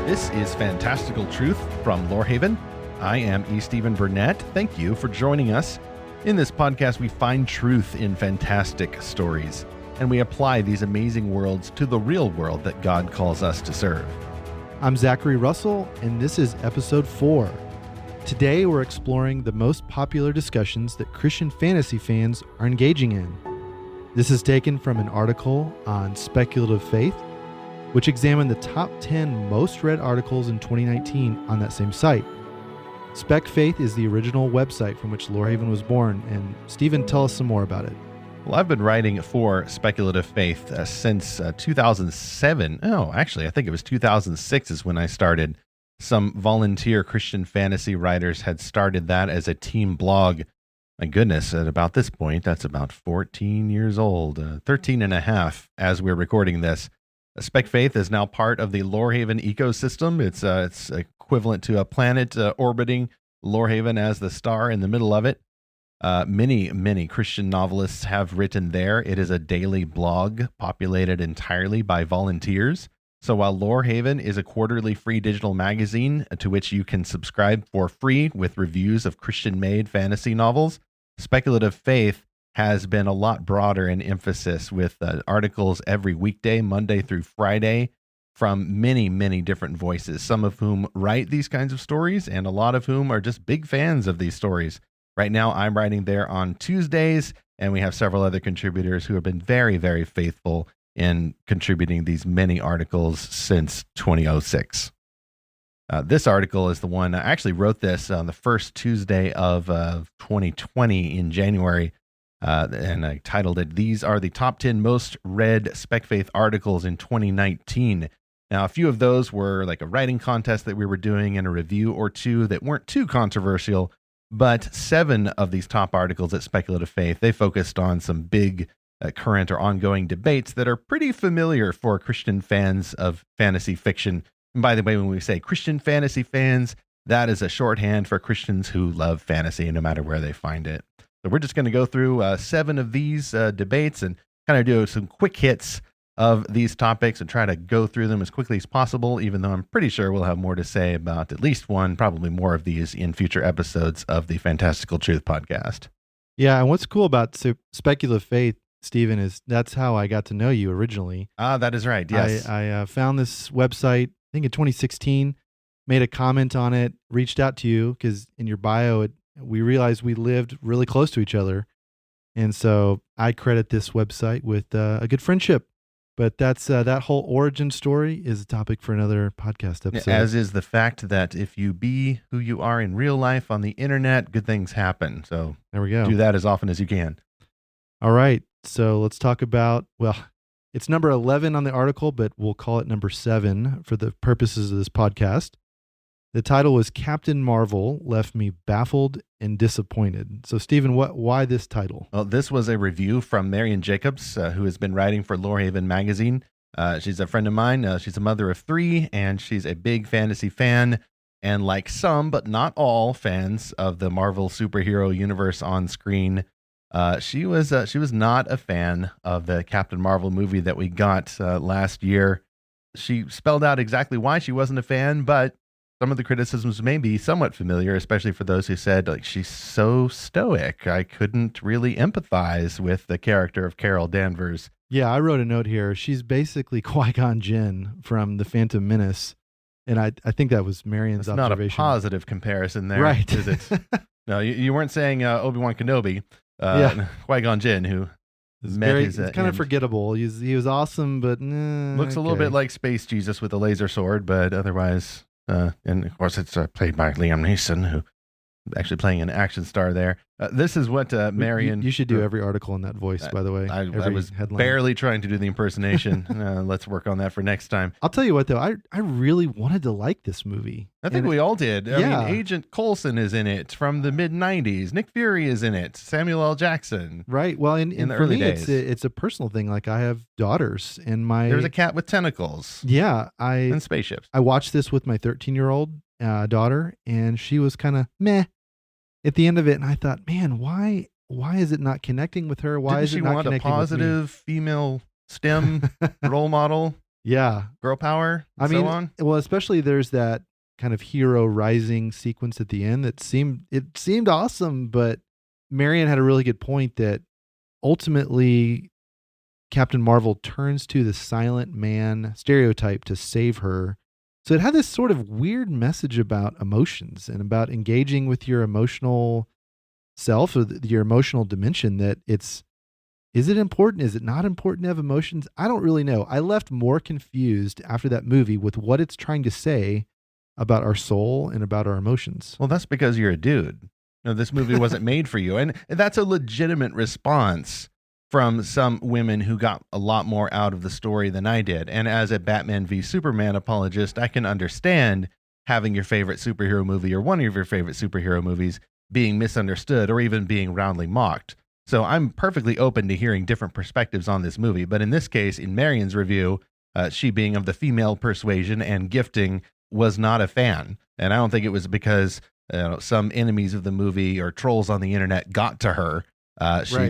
This is Fantastical Truth from Lorehaven. I am E. Stephen Burnett. Thank you for joining us. In this podcast, we find truth in fantastic stories, and we apply these amazing worlds to the real world that God calls us to serve. I'm Zachary Russell, and this is episode 4. Today, we're exploring the most popular discussions that Christian fantasy fans are engaging in. This is taken from an article on Speculative Faith, which examined the top 10 most read articles in 2019 on that same site. Spec Faith is the original website from which Lorehaven was born, and Stephen, tell us some more about it. Well, I've been writing for Speculative Faith since 2007. Oh, actually, I think it was 2006 is when I started. Some volunteer Christian fantasy writers had started that as a team blog. My goodness, at about this point, that's about 14 years old, 13 and a half as we're recording this. Spec Faith is now part of the Lorehaven ecosystem. It's equivalent to a planet orbiting Lorehaven as the star in the middle of it. Many Christian novelists have written there. It is a daily blog populated entirely by volunteers. So while Lorehaven is a quarterly free digital magazine to which you can subscribe for free with reviews of Christian-made fantasy novels, Speculative Faith has been a lot broader in emphasis with articles every weekday, Monday through Friday, from many different voices, some of whom write these kinds of stories and a lot of whom are just big fans of these stories. Right now, I'm writing there on Tuesdays, and we have several other contributors who have been very faithful in contributing these many articles since 2006. This article is the one, I actually wrote this on the first Tuesday of 2020 in January, and I titled it, "These are the top 10 most read Spec Faith articles in 2019. Now, a few of those were like a writing contest that we were doing and a review or two that weren't too controversial, but 7 of these top articles at Speculative Faith, they focused on some big current or ongoing debates that are pretty familiar for Christian fans of fantasy fiction. And by the way, when we say Christian fantasy fans, that is a shorthand for Christians who love fantasy no matter where they find it. So we're just going to go through 7 of these debates and kind of do some quick hits of these topics and try to go through them as quickly as possible, even though I'm pretty sure we'll have more to say about at least one, probably more of these in future episodes of the Fantastical Truth podcast. Yeah, and what's cool about Speculative Faith, Stephen, is that's how I got to know you originally. That is right, yes. I found this website, I think in 2016, made a comment on it, reached out to you, because in your bio, we realized we lived really close to each other. And so I credit this website with a good friendship. But that's that whole origin story is a topic for another podcast episode. As is the fact that if you be who you are in real life on the internet, good things happen. So there we go. Do that as often as you can. All right. So let's talk about, well, it's number 11 on the article, but we'll call it number 7 for the purposes of this podcast. The title was Captain Marvel Left Me Baffled and Disappointed. So, Stephen, why this title? Well, this was a review from Marian Jacobs, who has been writing for Lorehaven magazine. She's a friend of mine. She's a mother of 3, and she's a big fantasy fan. And like some, but not all, fans of the Marvel superhero universe on screen, she was not a fan of the Captain Marvel movie that we got last year. She spelled out exactly why she wasn't a fan, but some of the criticisms may be somewhat familiar, especially for those who said, like, she's so stoic. I couldn't really empathize with the character of Carol Danvers. Yeah, I wrote a note here. She's basically Qui-Gon Jinn from The Phantom Menace. And I think that was Marian's observation. Not a positive comparison there, right? Is it? No, you weren't saying Obi-Wan Kenobi. Yeah. Qui-Gon Jinn, who it's kind of forgettable. He was awesome, but looks a little bit like Space Jesus with a laser sword, but otherwise... and of course, it's played by Liam Neeson, who actually playing an action star there. This is what Marian... You should do every article in that voice, by the way. I was barely trying to do the impersonation. Let's work on that for next time. I'll tell you what, though. I really wanted to like this movie. I think we all did. I mean, Agent Coulson is in it from the mid-'90s. Nick Fury is in it. Samuel L. Jackson. Right. Well, in the early days. It's a personal thing. Like, I have daughters, and There's a cat with tentacles. Yeah. And spaceships. I watched this with my 13-year-old daughter, and she was kind of meh at the end of it, and I thought, man, why is it not connecting with her? Why is it not connecting with me? Didn't she want a positive female STEM role model? Yeah. girl power, I and so mean, on. well, especially there's that kind of hero rising sequence at the end that seemed awesome, but Marion had a really good point that ultimately Captain Marvel turns to the silent man stereotype to save her. So it had this sort of weird message about emotions and about engaging with your emotional self or your emotional dimension that is it important? Is it not important to have emotions? I don't really know. I left more confused after that movie with what it's trying to say about our soul and about our emotions. Well, that's because you're a dude. This movie wasn't made for you. And that's a legitimate response from some women who got a lot more out of the story than I did. And as a Batman v Superman apologist, I can understand having your favorite superhero movie or one of your favorite superhero movies being misunderstood or even being roundly mocked. So I'm perfectly open to hearing different perspectives on this movie. But in this case, in Marion's review, she being of the female persuasion and gifting was not a fan. And I don't think it was because some enemies of the movie or trolls on the internet got to her.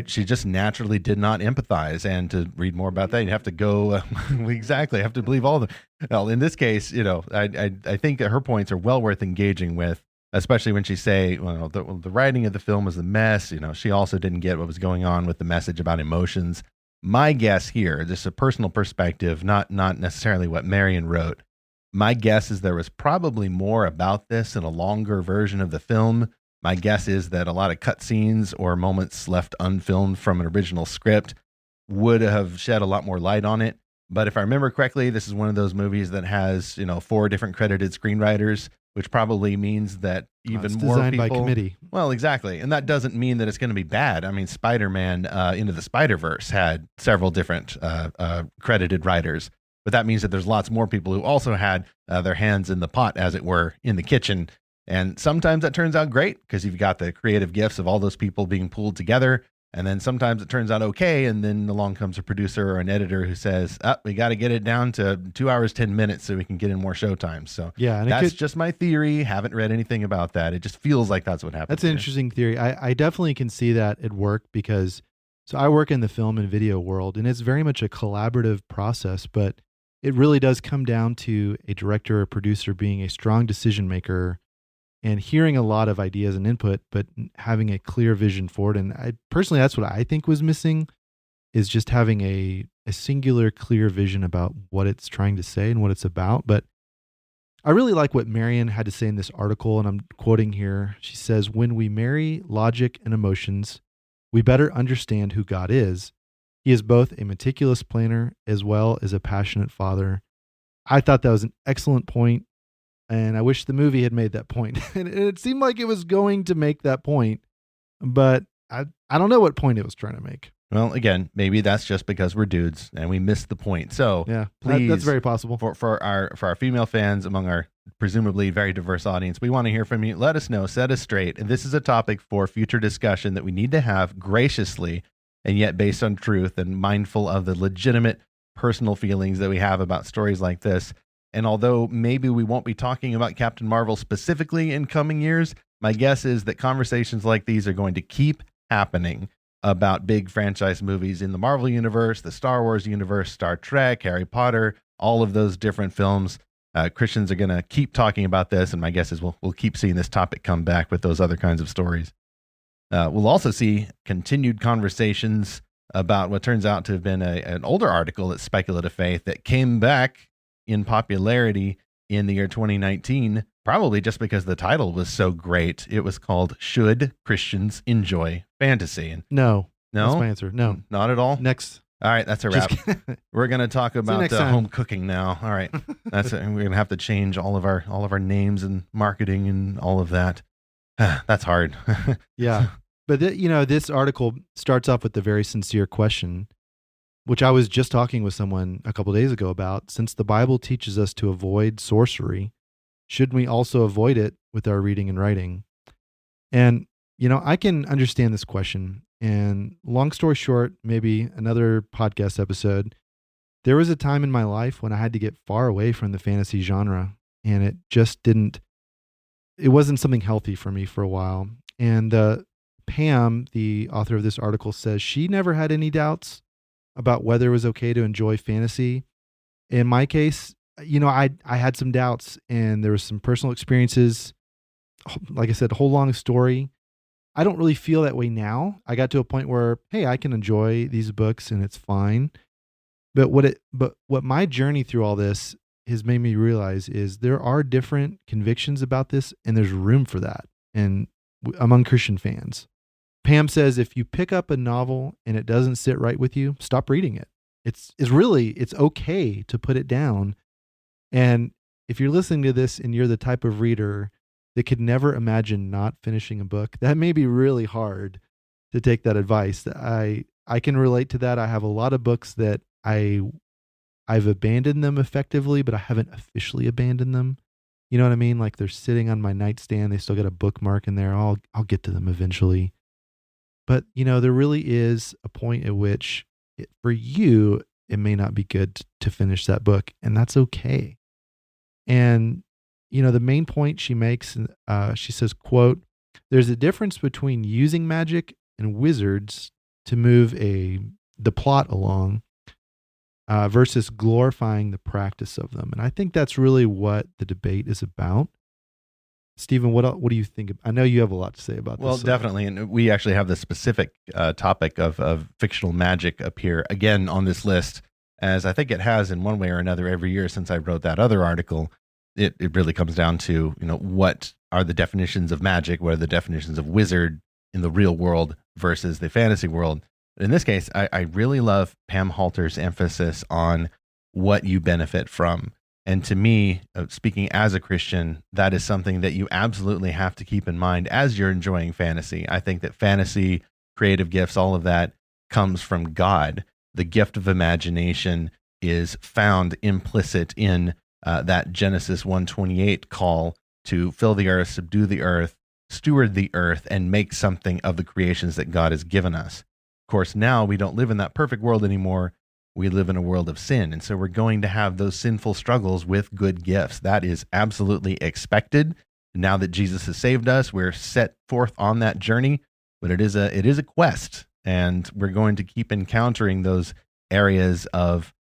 She just naturally did not empathize. And to read more about that, you have to go exactly. Have to believe all the. Well, in this case, I think that her points are well worth engaging with, especially when she say, well, the writing of the film was a mess. She also didn't get what was going on with the message about emotions. My guess here, just a personal perspective, not necessarily what Marion wrote. My guess is there was probably more about this in a longer version of the film. My guess is that a lot of cutscenes or moments left unfilmed from an original script would have shed a lot more light on it. But if I remember correctly, this is one of those movies that has, 4 different credited screenwriters, which probably means that even more designed people. by committee. Well, exactly. And that doesn't mean that it's going to be bad. I mean, Spider-Man Into the Spider-Verse had several different credited writers. But that means that there's lots more people who also had their hands in the pot, as it were, in the kitchen. And sometimes that turns out great because you've got the creative gifts of all those people being pulled together. And then sometimes it turns out okay. And then along comes a producer or an editor who says, we got to get it down to 2 hours, 10 minutes so we can get in more showtime. So yeah, and that's just my theory. Haven't read anything about that. It just feels like that's what happened. That's an interesting theory. I definitely can see that at work because so I work in the film and video world and it's very much a collaborative process, but it really does come down to a director or producer being a strong decision maker and hearing a lot of ideas and input, but having a clear vision for it. And I personally, that's what I think was missing is just having a singular, clear vision about what it's trying to say and what it's about. But I really like what Marion had to say in this article, and I'm quoting here. She says, "When we marry logic and emotions, we better understand who God is. He is both a meticulous planner as well as a passionate father." I thought that was an excellent point, and I wish the movie had made that point. And it seemed like it was going to make that point, but I don't know what point it was trying to make. Well, again, maybe that's just because we're dudes and we missed the point. So Yeah, please, that's very possible. For our female fans among our presumably very diverse audience, we want to hear from you. Let us know, set us straight. And this is a topic for future discussion that we need to have graciously and yet based on truth and mindful of the legitimate personal feelings that we have about stories like this. And although maybe we won't be talking about Captain Marvel specifically in coming years, my guess is that conversations like these are going to keep happening about big franchise movies in the Marvel universe, the Star Wars universe, Star Trek, Harry Potter, all of those different films. Christians are going to keep talking about this, and my guess is we'll keep seeing this topic come back with those other kinds of stories. We'll also see continued conversations about what turns out to have been an older article at Speculative Faith that came back in popularity in the year 2019, probably just because the title was so great. It was called "Should Christians Enjoy Fantasy?" And No, no, that's my answer. No, not at all. Next. All right, that's a wrap. We're going to talk about home cooking now. All right, that's it. We're going to have to change all of our names and marketing and all of that. That's hard. Yeah, but this article starts off with the very sincere question, which I was just talking with someone a couple days ago about. Since the Bible teaches us to avoid sorcery, shouldn't we also avoid it with our reading and writing? And I can understand this question. And long story short, maybe another podcast episode, there was a time in my life when I had to get far away from the fantasy genre, and it wasn't something healthy for me for a while. And Pam, the author of this article, says she never had any doubts about whether it was okay to enjoy fantasy. In my case, I had some doubts, and there was some personal experiences. Like I said, whole long story. I don't really feel that way now. I got to a point where, hey, I can enjoy these books and it's fine. But what my journey through all this has made me realize is there are different convictions about this, and there's room for that, and among Christian fans. Pam says if you pick up a novel and it doesn't sit right with you, stop reading it. It's okay to put it down. And if you're listening to this and you're the type of reader that could never imagine not finishing a book, that may be really hard to take that advice. I can relate to that. I have a lot of books that I've abandoned them effectively, but I haven't officially abandoned them. You know what I mean? Like they're sitting on my nightstand. They still got a bookmark in there. I'll get to them eventually. But there really is a point at which for you, it may not be good to finish that book, and that's okay. And the main point she makes, she says, quote, "There's a difference between using magic and wizards to move the plot along versus glorifying the practice of them." And I think that's really what the debate is about. Stephen, what do you think? I know you have a lot to say about this. Well, definitely. And we actually have the specific topic of fictional magic up here again on this list, as I think it has in one way or another every year since I wrote that other article. It really comes down to, what are the definitions of magic? What are the definitions of wizard in the real world versus the fantasy world? In this case, I really love Pam Halter's emphasis on what you benefit from. And to me, speaking as a Christian, that is something that you absolutely have to keep in mind as you're enjoying fantasy. I think that fantasy, creative gifts, all of that comes from God. The gift of imagination is found implicit in that Genesis 1:28 call to fill the earth, subdue the earth, steward the earth, and make something of the creations that God has given us. Of course, now we don't live in that perfect world anymore. We live in a world of sin. And so we're going to have those sinful struggles with good gifts. That is absolutely expected. Now that Jesus has saved us, we're set forth on that journey, but it is a quest, and we're going to keep encountering those areas of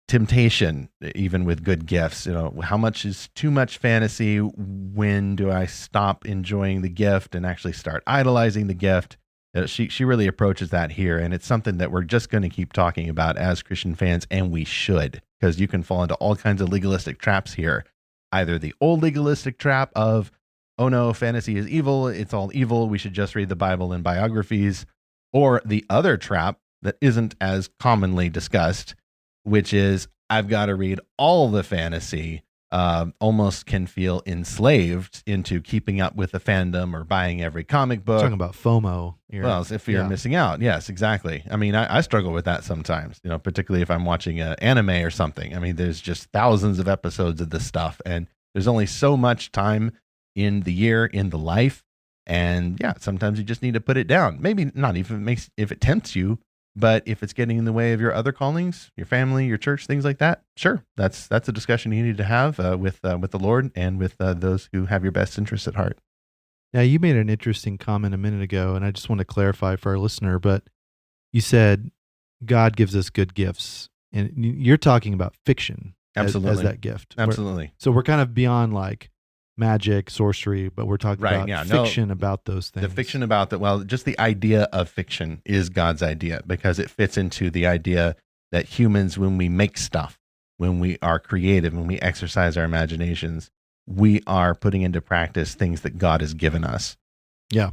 temptation, even with good gifts. How much is too much fantasy? When do I stop enjoying the gift and actually start idolizing the gift? She really approaches that here, and it's something that we're just going to keep talking about as Christian fans, and we should, because you can fall into all kinds of legalistic traps here. Either the old legalistic trap of, oh no, fantasy is evil, it's all evil, we should just read the Bible and biographies, or the other trap that isn't as commonly discussed, which is I've got to read all the fantasy, almost can feel enslaved into keeping up with the fandom or buying every comic book. Talking about FOMO here. Well, as if you're missing out. Yes, exactly. I mean, I struggle with that sometimes, particularly if I'm watching an anime or something. I mean, there's just thousands of episodes of this stuff, and there's only so much time in the year, in the life. And yeah, sometimes you just need to put it down. Maybe not even if it tempts you, but if it's getting in the way of your other callings, your family, your church, things like that, sure, that's a discussion you need to have with the Lord and with those who have your best interests at heart. Now, you made an interesting comment a minute ago, and I just want to clarify for our listener, but you said God gives us good gifts, and you're talking about fiction as that gift. Absolutely. So we're kind of beyond like magic, sorcery, but we're talking about fiction about those things. The fiction about that, well, just the idea of fiction is God's idea, because it fits into the idea that humans, when we make stuff, when we are creative, when we exercise our imaginations, we are putting into practice things that God has given us. Yeah.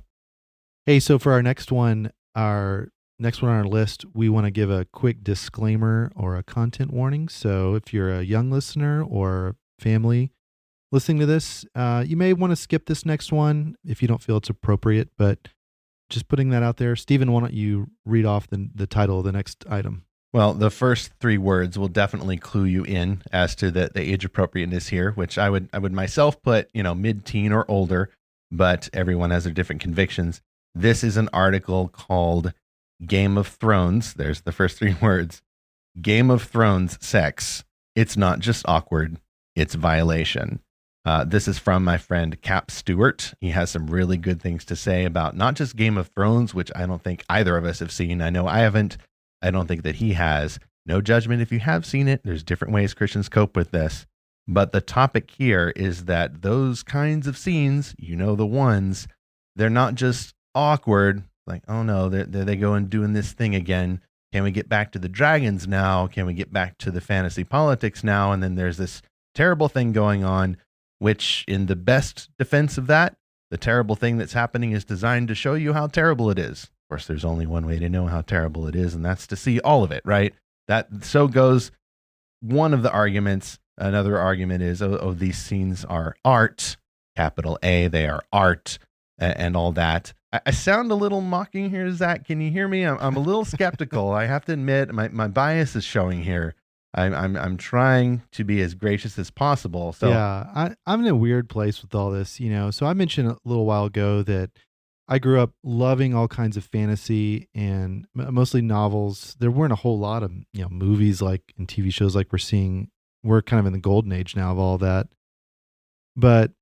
Hey, so for our next one on our list, we want to give a quick disclaimer or a content warning. So if you're a young listener or family listening to this, you may want to skip this next one if you don't feel it's appropriate, but just putting that out there. Stephen, why don't you read off the title of the next item? Well, the first three words will definitely clue you in as to the age appropriateness here, which I would myself put, mid-teen or older, but everyone has their different convictions. This is an article called Game of Thrones. There's the first three words. Game of Thrones sex. It's not just awkward, it's violation. This is from my friend Cap Stewart. He has some really good things to say about not just Game of Thrones, which I don't think either of us have seen. I know I haven't. I don't think that he has. No judgment if you have seen it. There's different ways Christians cope with this. But the topic here is that those kinds of scenes, the ones, they're not just awkward, like, oh no, there they go and doing this thing again. Can we get back to the dragons now? Can we get back to the fantasy politics now? And then there's this terrible thing going on, which in the best defense of that, the terrible thing that's happening is designed to show you how terrible it is. Of course, there's only one way to know how terrible it is, and that's to see all of it, right? That so goes one of the arguments. Another argument is, these scenes are art, capital A, they are art, and all that. I sound a little mocking here, Zach. Can you hear me? I'm a little skeptical. I have to admit, my bias is showing here. I'm trying to be as gracious as possible. So yeah, I'm in a weird place with all this, So I mentioned a little while ago that I grew up loving all kinds of fantasy and mostly novels. There weren't a whole lot of movies and TV shows like we're seeing. We're kind of in the golden age now of all that. But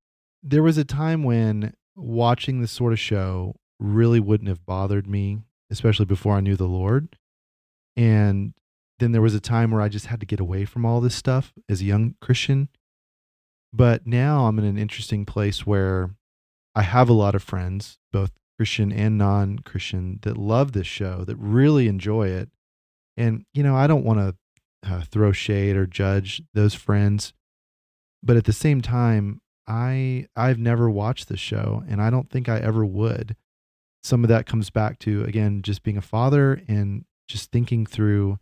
there was a time when watching this sort of show really wouldn't have bothered me, especially before I knew the Lord. And then there was a time where I just had to get away from all this stuff as a young Christian. But now I'm in an interesting place where I have a lot of friends, both Christian and non-Christian, that love this show, that really enjoy it. And, I don't want to throw shade or judge those friends. But at the same time, I've never watched the show, and I don't think I ever would. Some of that comes back to, again, just being a father and just thinking through,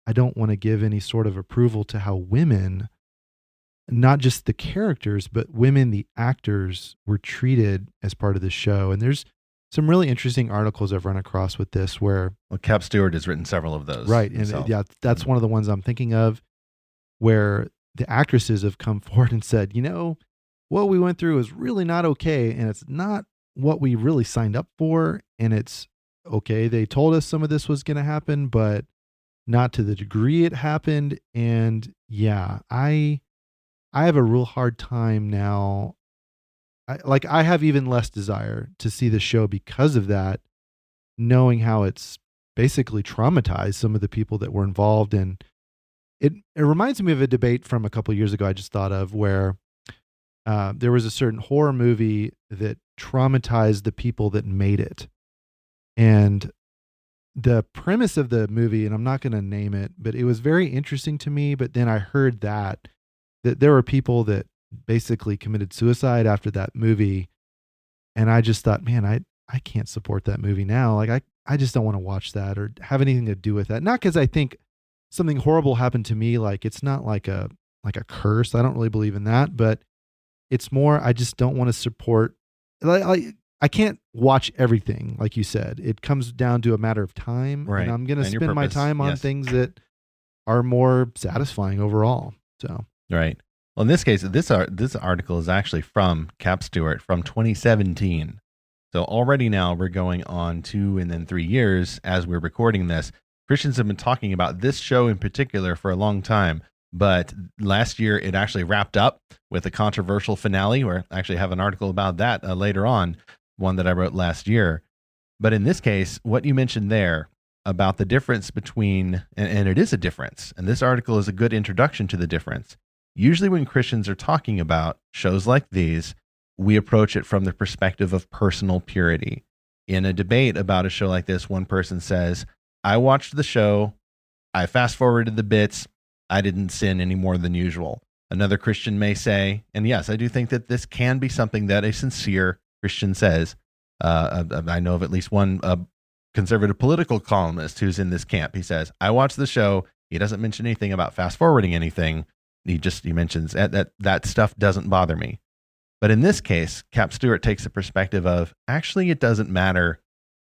I don't want to give any sort of approval to how women, not just the characters, but women, the actors, were treated as part of the show. And there's some really interesting articles I've run across with this where... Well, Cap Stewart has written several of those. Right. And yeah, that's one of the ones I'm thinking of, where the actresses have come forward and said, what we went through is really not okay. And it's not what we really signed up for. And it's okay. They told us some of this was going to happen, but not to the degree it happened. And yeah, I have a real hard time now. I have even less desire to see the show because of that, knowing how it's basically traumatized some of the people that were involved. And it reminds me of a debate from a couple of years ago I just thought of, where there was a certain horror movie that traumatized the people that made it. And the premise of the movie, and I'm not going to name it, but it was very interesting to me. But then I heard that there were people that basically committed suicide after that movie. And I just thought, man, I can't support that movie now. Like I just don't want to watch that or have anything to do with that. Not because I think something horrible happened to me. Like it's not like a curse. I don't really believe in that, but it's more, I just don't want to support, I can't watch everything. Like you said, it comes down to a matter of time. Right. And I'm going to spend my time on things that are more satisfying overall. So, right. Well, in this case, this article is actually from Cap Stewart from 2017. So already now we're going on 2 and then 3 years as we're recording this. Christians have been talking about this show in particular for a long time, but last year it actually wrapped up with a controversial finale, where I actually have an article about that later on, one that I wrote last year. But in this case, what you mentioned there about the difference between, and it is a difference, and this article is a good introduction to the difference. Usually when Christians are talking about shows like these, we approach it from the perspective of personal purity. In a debate about a show like this, one person says, I watched the show, I fast forwarded the bits, I didn't sin any more than usual. Another Christian may say, and yes, I do think that this can be something that a sincere Christian says. I know of at least one conservative political columnist who's in this camp. He says, I watched the show, he doesn't mention anything about fast forwarding anything. He mentions that stuff doesn't bother me. But in this case, Cap Stewart takes the perspective of, actually, it doesn't matter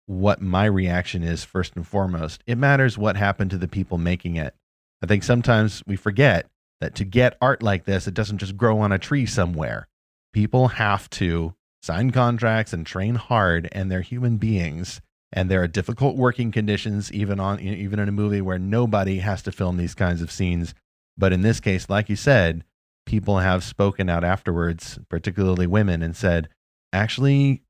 what my reaction is first and foremost. It matters what happened to the people making it. I think sometimes we forget that to get art like this, it doesn't just grow on a tree somewhere. People have to sign contracts and train hard, and they're human beings. And there are difficult working conditions, even in a movie where nobody has to film these kinds of scenes. But in this case, like you said, people have spoken out afterwards, particularly women, and said, actually,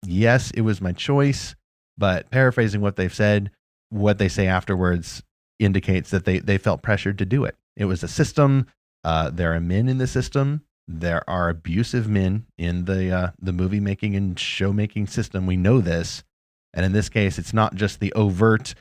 yes, it was my choice, but paraphrasing what they've said, what they say afterwards, indicates that they felt pressured to do it. It was a system. There are men in the system. There are abusive men in the movie making and show making system. We know this, and in this case, it's not just the overt,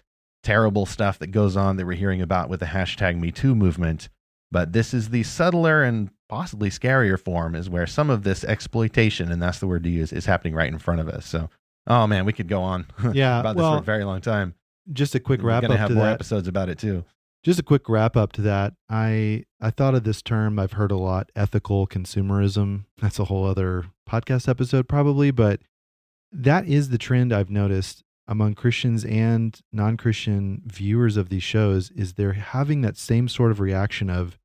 terrible stuff that goes on that we're hearing about with the hashtag #MeToo movement, but this is the subtler and possibly scarier form, is where some of this exploitation, and that's the word to use, is happening right in front of us. So, oh man, we could go on about this for a very long time. Just a quick wrap up to that. We're going to have more episodes about it too. Just a quick wrap up to that. I thought of this term, I've heard a lot, ethical consumerism. That's a whole other podcast episode probably, but that is the trend I've noticed among Christians and non-Christian viewers of these shows, is they're having that same sort of reaction of,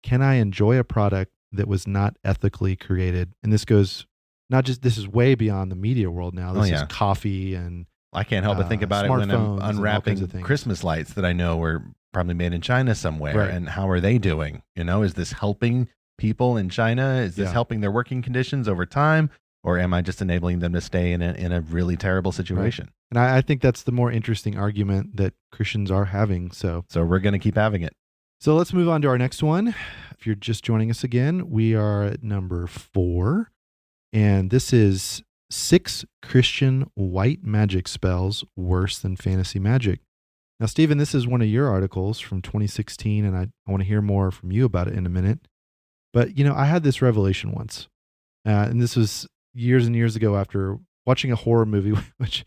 can I enjoy a product that was not ethically created? And this goes not just, this is way beyond the media world now. This is coffee and I can't help but think about it when I'm unwrapping Christmas lights that I know were probably made in China somewhere. Right. And how are they doing? You know, is this helping people in China? Is this helping their working conditions over time? Or am I just enabling them to stay in a really terrible situation? Right. And I think that's the more interesting argument that Christians are having. So we're going to keep having it. So let's move on to our next one. If you're just joining us again, we are at number 4. And this is 6 Christian white magic spells worse than fantasy magic. Now, Stephen, this is one of your articles from 2016, and I want to hear more from you about it in a minute. But, you know, I had this revelation once, and this was years and years ago after watching a horror movie, which,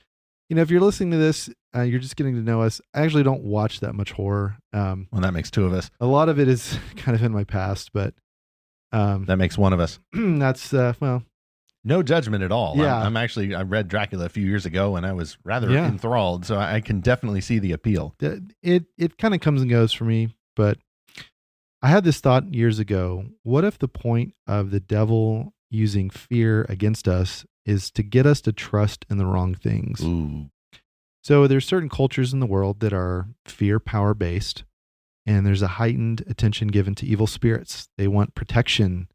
you know, if you're listening to this, you're just getting to know us. I actually don't watch that much horror. Well, that makes 2 of us. A lot of it is kind of in my past, but... that makes 1 of us. That's, well... No judgment at all. Yeah. I read Dracula a few years ago and I was rather enthralled, so I can definitely see the appeal. It kind of comes and goes for me, but I had this thought years ago. What if the point of the devil using fear against us is to get us to trust in the wrong things? Ooh. So there's certain cultures in the world that are fear power based, and there's a heightened attention given to evil spirits. They want protection.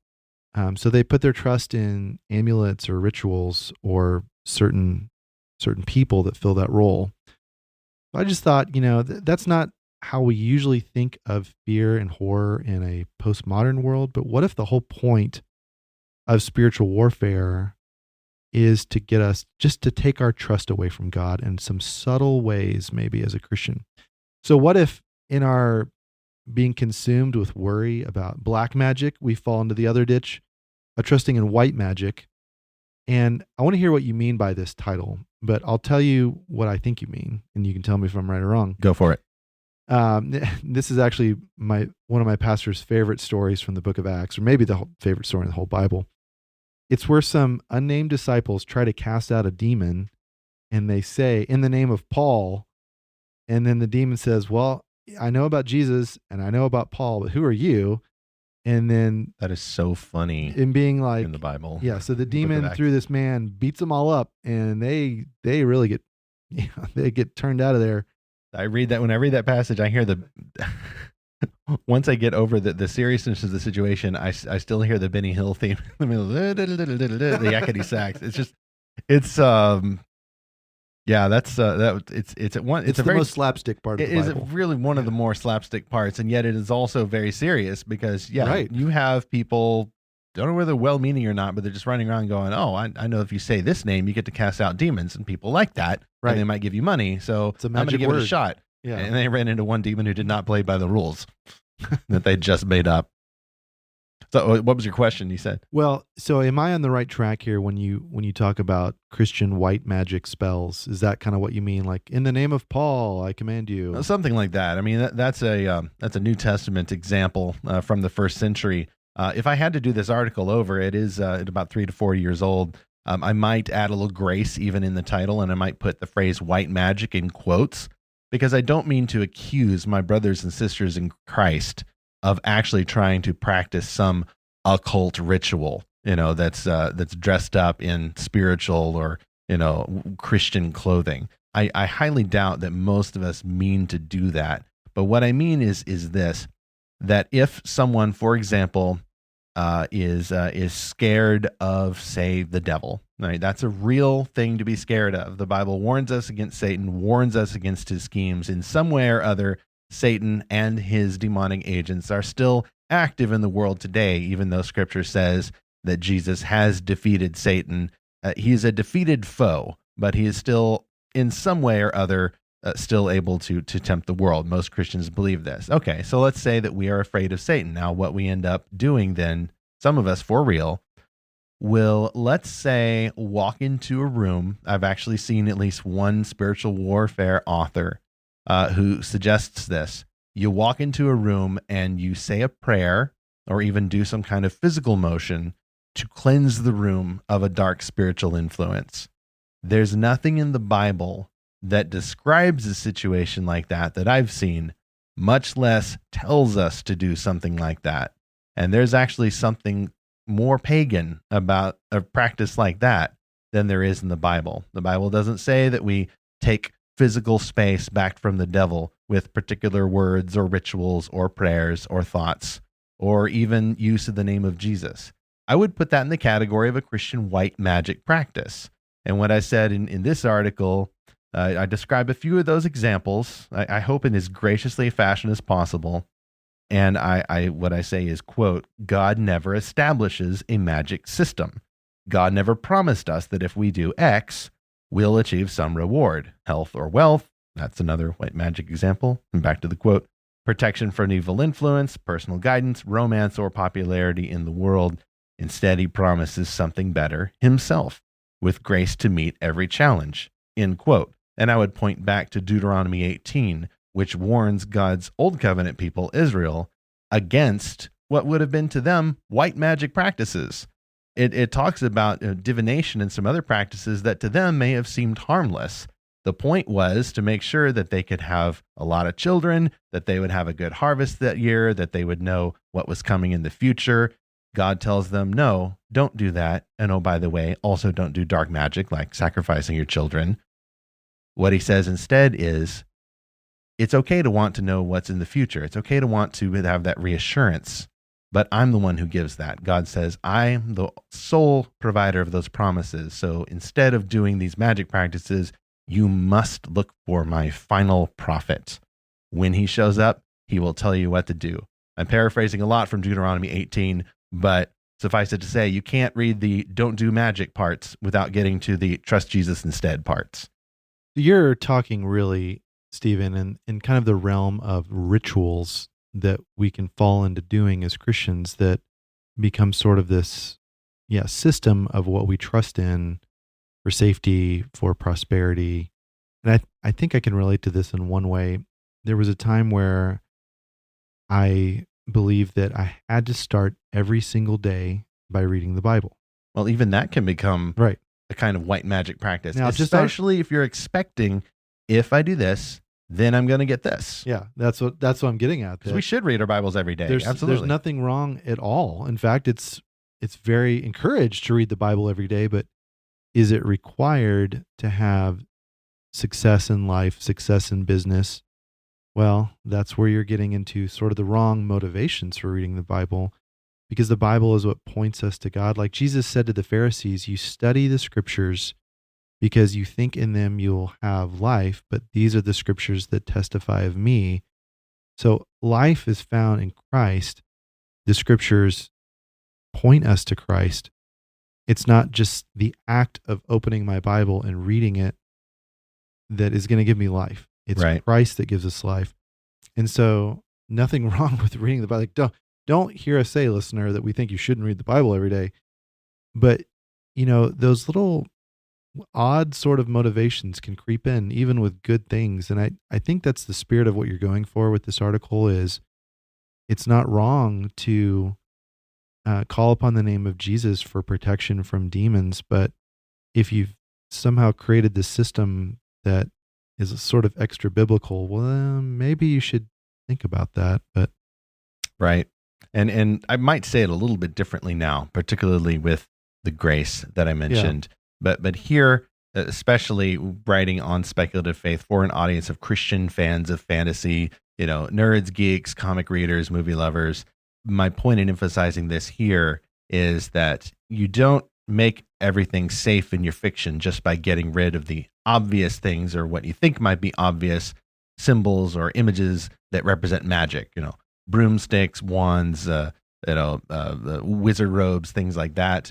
So they put their trust in amulets or rituals or certain people that fill that role. I just thought, you know, that's not how we usually think of fear and horror in a postmodern world. But what if the whole point of spiritual warfare is to get us just to take our trust away from God in some subtle ways, maybe as a Christian? So what if in our being consumed with worry about black magic, we fall into the other ditch of trusting in white magic? And I want to hear what you mean by this title, but I'll tell you what I think you mean, and you can tell me if I'm right or wrong. Go for it. This is actually one of my pastor's favorite stories from the book of Acts, or maybe the favorite story in the whole Bible. It's where some unnamed disciples try to cast out a demon, and they say, in the name of Paul, and then the demon says, well, I know about Jesus and I know about Paul, but who are you? And then that is so funny. In being like in the Bible. Yeah. So the demon through this man beats them all up, and they really get, they get turned out of there. When I read that passage, I hear once I get over the seriousness of the situation, I still hear the Benny Hill theme in the middle, the yakety sax. It's the most slapstick part of the Bible. It is really one of the more slapstick parts, and yet it is also very serious because, you have people, don't know whether they're well-meaning or not, but they're just running around going, oh, I know if you say this name, you get to cast out demons, and people like that, and they might give you money, so I'm going to give it a shot. Yeah. And they ran into one demon who did not play by the rules that they just made up. So what was your question, you said? Well, so am I on the right track here when you talk about Christian white magic spells? Is that kind of what you mean? Like, in the name of Paul, I command you. Something like that. I mean, that's a New Testament example from the first century. If I had to do this article over, it is at about 3 to 4 years old. I might add a little grace even in the title, and I might put the phrase white magic in quotes, because I don't mean to accuse my brothers and sisters in Christ of actually trying to practice some occult ritual, that's dressed up in spiritual or, Christian clothing. I highly doubt that most of us mean to do that. But what I mean is this, that if someone, for example, is scared of, say, the devil, right? That's a real thing to be scared of. The Bible warns us against Satan, warns us against his schemes in some way or other. Satan and his demonic agents are still active in the world today, even though Scripture says that Jesus has defeated Satan. He's a defeated foe, but he is still, in some way or other, still able to tempt the world. Most Christians believe this. Okay, so let's say that we are afraid of Satan. Now, what we end up doing then, some of us for real, will, let's say, walk into a room. I've actually seen at least one spiritual warfare author who suggests this. You walk into a room and you say a prayer or even do some kind of physical motion to cleanse the room of a dark spiritual influence. There's nothing in the Bible that describes a situation like that I've seen, much less tells us to do something like that. And there's actually something more pagan about a practice like that than there is in the Bible. The Bible doesn't say that we take physical space back from the devil with particular words or rituals or prayers or thoughts or even use of the name of Jesus. I would put that in the category of a Christian white magic practice. And what I said in this article, I describe a few of those examples, I hope in as graciously a fashion as possible. And what I say is, quote, God never establishes a magic system. God never promised us that if we do X, we'll achieve some reward, health or wealth. That's another white magic example. And back to the quote, protection from evil influence, personal guidance, romance, or popularity in the world. Instead, he promises something better himself, with grace to meet every challenge, end quote. And I would point back to Deuteronomy 18, which warns God's old covenant people, Israel, against what would have been to them white magic practices. It talks about divination and some other practices that to them may have seemed harmless. The point was to make sure that they could have a lot of children, that they would have a good harvest that year, that they would know what was coming in the future. God tells them, no, don't do that. And oh, by the way, also don't do dark magic like sacrificing your children. What he says instead is, it's okay to want to know what's in the future. It's okay to want to have that reassurance, but I'm the one who gives that. God says, I'm the sole provider of those promises. So instead of doing these magic practices, you must look for my final prophet. When he shows up, he will tell you what to do. I'm paraphrasing a lot from Deuteronomy 18, but suffice it to say, you can't read the don't do magic parts without getting to the trust Jesus instead parts. You're talking really, Stephen, in kind of the realm of rituals that we can fall into doing as Christians that become sort of this system of what we trust in for safety, for prosperity. And I think I can relate to this in one way. There was a time where I believed that I had to start every single day by reading the Bible. Well, even that can become right. a kind of white magic practice, now, especially if you're expecting, if I do this, then I'm going to get this. Yeah, that's what I'm getting at. Because we should read our Bibles every day. Absolutely. There's nothing wrong at all. In fact, it's very encouraged to read the Bible every day, but is it required to have success in life, success in business? Well, that's where you're getting into sort of the wrong motivations for reading the Bible, because the Bible is what points us to God. Like Jesus said to the Pharisees, you study the scriptures because you think in them you'll have life, but these are the scriptures that testify of me. So life is found in Christ. The scriptures point us to Christ. It's not just the act of opening my Bible and reading it that is going to give me life. It's right. Christ that gives us life. And so nothing wrong with reading the Bible. Like, don't hear us say, listener, that we think you shouldn't read the Bible every day. But, those little odd sort of motivations can creep in, even with good things. And I think that's the spirit of what you're going for with this article is it's not wrong to call upon the name of Jesus for protection from demons. But if you've somehow created this system that is sort of extra biblical, well, maybe you should think about that. But right. And I might say it a little bit differently now, particularly with the grace that I mentioned. Yeah. But here, especially writing on speculative faith for an audience of Christian fans of fantasy, nerds, geeks, comic readers, movie lovers, my point in emphasizing this here is that you don't make everything safe in your fiction just by getting rid of the obvious things or what you think might be obvious symbols or images that represent magic. Broomsticks, wands, the wizard robes, things like that.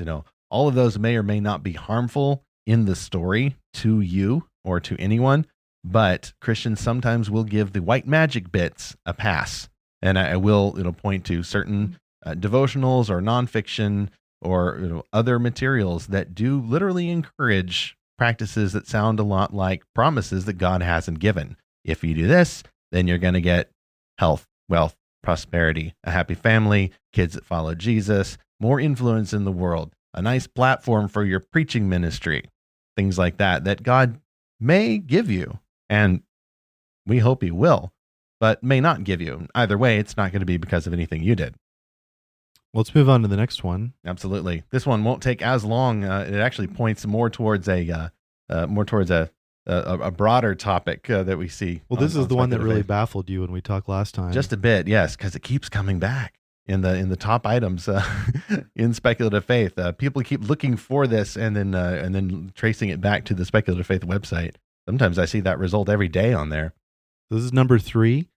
All of those may or may not be harmful in the story to you or to anyone, but Christians sometimes will give the white magic bits a pass. And I will, point to certain devotionals or nonfiction or other materials that do literally encourage practices that sound a lot like promises that God hasn't given. If you do this, then you're going to get health, wealth, prosperity, a happy family, kids that follow Jesus, more influence in the world, a nice platform for your preaching ministry, things like that God may give you, and we hope he will, but may not give you. Either way, it's not going to be because of anything you did. Let's move on to the next one. Absolutely. This one won't take as long. It actually points more towards a broader topic that we see. Well, this is the one that really baffled you when we talked last time. Just a bit, yes, because it keeps coming back in the top items in speculative faith. People keep looking for this and then tracing it back to the speculative faith website. Sometimes I see that result every day on there. This is number 3.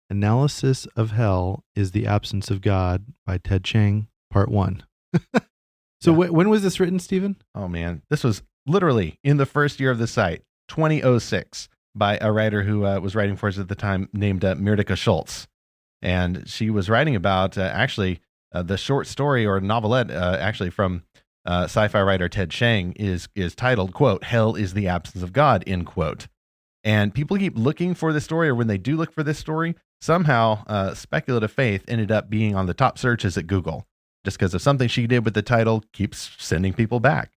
Analysis of Hell is the Absence of God by Ted Chiang, Part 1. So when was this written, Stephen? Oh, man. This was literally in the first year of the site, 2006, by a writer who was writing for us at the time named Mirtika Schultz. And she was writing about the short story or novelette actually from sci-fi writer Ted Chiang is titled, quote, "Hell is the Absence of God," end quote. And people keep looking for this story, or when they do look for this story, somehow speculative faith ended up being on the top searches at Google, just because of something she did with the title keeps sending people back.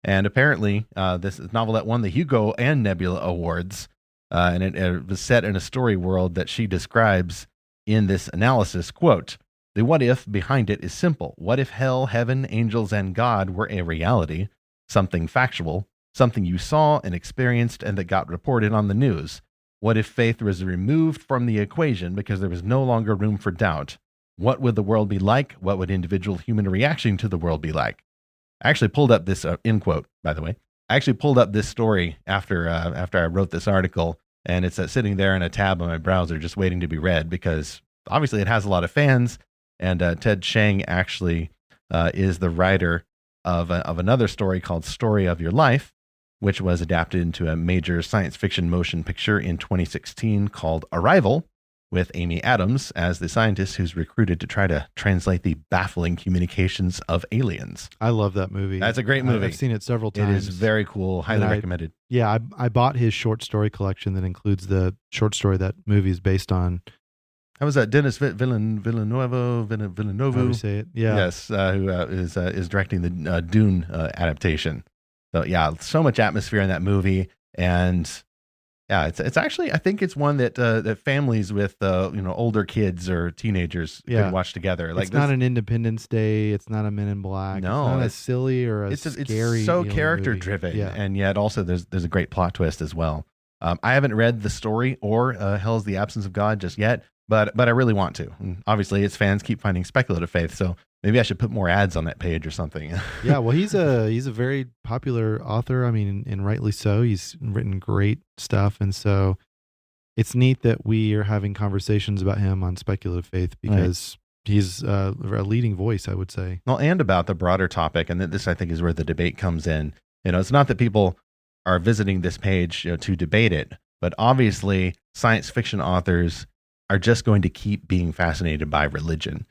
And apparently this novelette won the Hugo and Nebula Awards, and it was set in a story world that she describes in this analysis, quote, "The what if behind it is simple. What if hell, heaven, angels, and God were a reality, something factual, something you saw and experienced and that got reported on the news? What if faith was removed from the equation because there was no longer room for doubt? What would the world be like? What would individual human reaction to the world be like?" I actually pulled up this, end quote, by the way. I actually pulled up this story after I wrote this article, and it's sitting there in a tab on my browser just waiting to be read because obviously it has a lot of fans, and Ted Chiang actually is the writer of another story called Story of Your Life, which was adapted into a major science fiction motion picture in 2016 called Arrival, with Amy Adams as the scientist who's recruited to try to translate the baffling communications of aliens. I love that movie. That's a great movie. I've seen it several times. It is very cool. Highly recommended. Yeah, I bought his short story collection that includes the short story that movie is based on. How was that? Dennis Villeneuve? How do you say it? Yeah. Yes, who is directing the Dune adaptation. So yeah, so much atmosphere in that movie, and yeah, it's actually, I think it's one that that families with older kids or teenagers can watch together. Like, it's not an Independence Day. It's not a Men in Black. No, it's not a silly or a scary. It's so character driven, and yet also there's a great plot twist as well. I haven't read the story or Hell's the Absence of God just yet, but I really want to. And obviously, its fans keep finding speculative faith, so maybe I should put more ads on that page or something. Yeah, well, he's a very popular author. I mean, and rightly so. He's written great stuff, and so it's neat that we are having conversations about him on speculative faith because he's a leading voice, I would say. Well, and about the broader topic, and this I think is where the debate comes in. It's not that people are visiting this page to debate it, but obviously science fiction authors are just going to keep being fascinated by religion.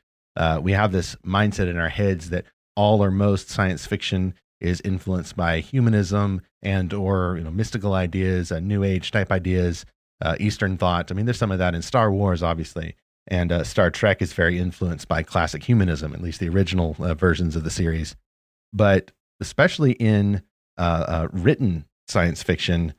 We have this mindset in our heads that all or most science fiction is influenced by humanism and or mystical ideas, New Age type ideas, Eastern thought. I mean, there's some of that in Star Wars, obviously, and Star Trek is very influenced by classic humanism, at least the original versions of the series. But especially in written science fiction,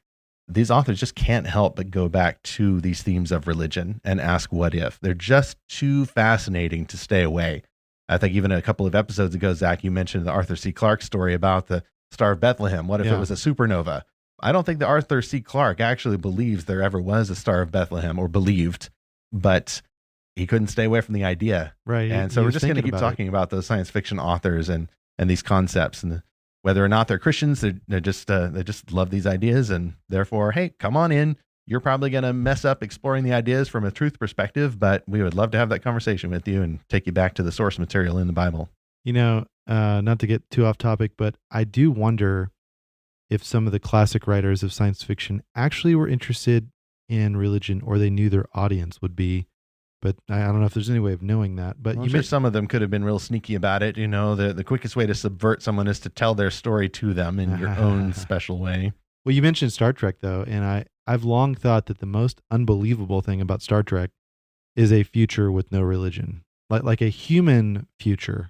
these authors just can't help but go back to these themes of religion and ask what if. They're just too fascinating to stay away. I think even a couple of episodes ago, Zach, you mentioned the Arthur C. Clarke story about the Star of Bethlehem. What if it was a supernova? I don't think that Arthur C. Clarke actually believes there ever was a Star of Bethlehem, or believed, but he couldn't stay away from the idea. Right. And so we're just going to keep talking about those science fiction authors and these concepts, and whether or not they're Christians, they just love these ideas, and therefore, hey, come on in. you're probably going to mess up exploring the ideas from a truth perspective, but we would love to have that conversation with you and take you back to the source material in the Bible. Not to get too off topic, but I do wonder if some of the classic writers of science fiction actually were interested in religion, or they knew their audience would be. But I don't know if there's any way of knowing that. But I'm sure some of them could have been real sneaky about it. The quickest way to subvert someone is to tell their story to them in your own special way. Well, you mentioned Star Trek, though, and I've long thought that the most unbelievable thing about Star Trek is a future with no religion, like a human future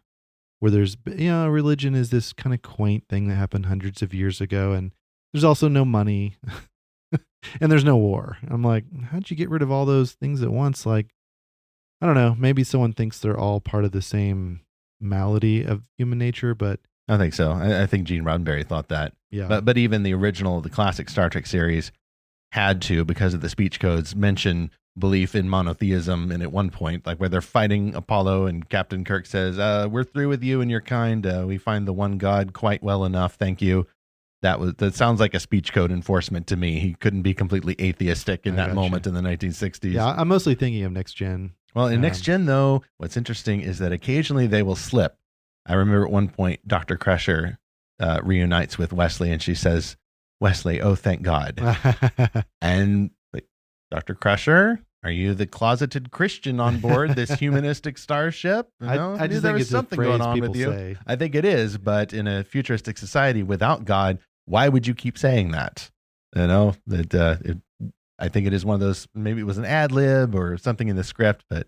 where there's, religion is this kind of quaint thing that happened hundreds of years ago, and there's also no money and there's no war. I'm like, how'd you get rid of all those things at once? Like, I don't know. Maybe someone thinks they're all part of the same malady of human nature, but I think so. I think Gene Roddenberry thought that. Yeah. But even the classic Star Trek series had to, because of the speech codes, mention belief in monotheism. And at one point, like where they're fighting Apollo and Captain Kirk says, we're through with you and your kind. We find the one God quite well enough. Thank you. That sounds like a speech code enforcement to me. He couldn't be completely atheistic in that moment in the 1960s. Yeah, I'm mostly thinking of Next Gen. Well, in Next Gen, though, what's interesting is that occasionally they will slip. I remember at one point, Dr. Crusher reunites with Wesley, and she says, Wesley, oh, thank God. And like, Dr. Crusher, are you the closeted Christian on board this humanistic starship? I just there think was it's something a phrase going on with you. say. I think it is, but in a futuristic society without God, why would you keep saying that? I think it is one of those, maybe it was an ad lib or something in the script, but